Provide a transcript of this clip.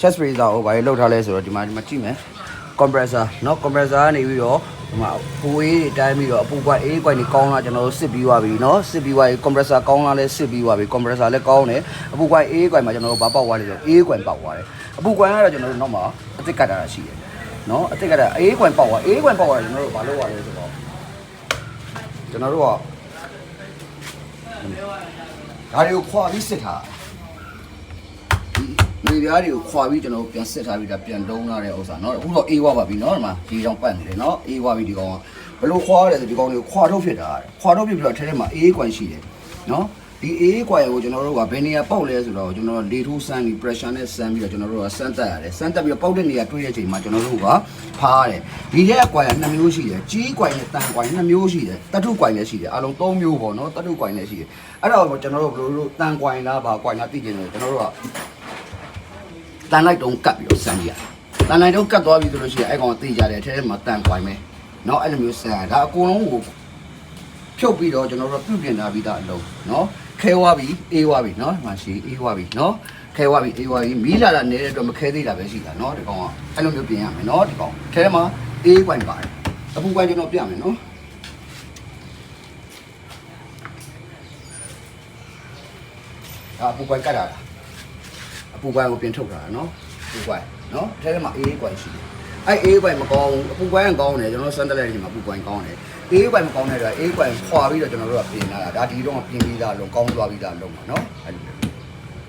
chest raiser ကိုဘာလို့လောက်ထားလဲဆိုတော့ဒီမှာကြည့်မယ် compressor เนาะ compressor ကနေပြီးတော့ဒီမှာပိုးရေးတိုင်းပြီးတော့အပူကွက်အေးကွက်နေကောင်းလာကျွန်တော်တို့စစ်ပြီးသွားပြီเนาะစစ်ပြီးသွားပြီ compressor ကောင်းလာလဲစစ်ပြီးသွားပြီ compressor လည်းကောင်းတယ်အပူကွက်အေးကွက်မှာကျွန်တော်တို့ဘာပေါက်သွားလဲဆိုတော့အေးကွက်ပေါက်သွားတယ်အပူကွက်ကတော့ကျွန်တော်တို့နောက်မှာအစ်စ်ကတ်တာရှိတယ်เนาะအစ်စ်ကတ်တာအေးကွက်ပေါက်သွားအေးကွက်ပေါက်သွားကျွန်တော်တို့ဘာလုပ်ရလဲဆိုတော့ကျွန်တော်တို့ကဒါတွေကိုခွာပြီးစစ်ထားဒီပြားတွေကိုခွာပြီးကျွန်တော်ပြန်စစ်ထားပြီးဒါပြန်လုံးလာတဲ့ဥစ္စာเนาะအခုတော့အေးဝပါပြီเนาะဒီမှာဒီကြောင်ပတ်နေတယ်เนาะအေးဝပြီဒီကောင်ကဘလို့ခွာရတယ်ဆိုဒီကောင်တွေကိုခွာထုတ်ဖြစ်တာခွာထုတ်ဖြစ်ပြီးတော့ထဲထဲမှာအေးကွန်ရှိတယ်เนาะဒီအေးကွန်ကိုကျွန်တော်တို့ကဘယ်နေရာပေါက်လဲဆိုတော့ကျွန်တော်တို့လေထိုးစမ်းပြီး pressure နဲ့စမ်းပြီးတော့ကျွန်တော်တို့ကစမ်းတက်ရတယ်စမ်းတက်ပြီးတော့ပေါက်တဲ့နေရာတွေးတဲ့အချိန်မှာကျွန်တော်တို့ကဖားရတယ်ဒီထဲကွန်က2မျိုးရှိတယ်ကြီးကွန်နဲ့တန်ကွန်2မျိုးရှိတယ်တတုကွန်လည်းရှိတယ်အလုံး3မျိုးပေါ့เนาะတတုကွန်လည်းရှိတယ်အဲ့တော့ကျွန်တော်တို့ဘလို့တန်ကွန်လားဘာကွန်လားသိကျင်တယ်ကျွန်တော်တို့ကတန်လိုက်တုံးကတ်ပြီးတော့စမ်းကြည့်ရတန်လိုက်တုံးကတ်သွားပြီဆိုလို့ရှိရင်အဲ့ကောင်သိကြတယ်အဲထဲမှာတန်ကွိုင်းမယ်เนาะအဲ့လိုမျိုးစမ်းရဒါအကုန်လုံးကိုဖြုတ်ပြီးတော့ကျွန်တော်တို့ပြုပြင်ထားပြီးသားအလုံးเนาะခဲဝါပြီအေးဝါပြီเนาะဒီမှာရှိအေးဝါပြီเนาะခဲဝါပြီအေးဝါပြီမီးလာတာနေတဲ့အတွက်မခဲသေးတာပဲရှိတာเนาะဒီကောင်ကအဲ့လိုမျိုးပြင်ရမယ်เนาะဒီကောင်ထဲမှာအေးကွိုင်းပါတယ်အပူကွိုင်းကျွန်တော်ပြမယ်เนาะဒါအပူကွိုင်းကတ်တာအပူကွိုင်းကိုပြင်ထုတ်တာเนาะအပူကွိုင်းเนาะထဲမှာအေးကွိုင်းရှိတယ်အဲ့အေးကွိုင်းမကောင်းဘူးအပူကွိုင်းကောင်းတယ်ကျွန်တော်စမ်းတက်လိုက်တဲ့အချိန်မှာအပူကွိုင်းကောင်းတယ်အေးကွိုင်းမကောင်းတဲ့အတွက်အေးကွိုင်းခွာပြီးတော့ကျွန်တော်တို့ကပြင်လာတာဒါဒီတော့ပြင်ပြီးသားလုံးကောင်းသွားပြီးသားလုံးပါเนาะအဲ့လို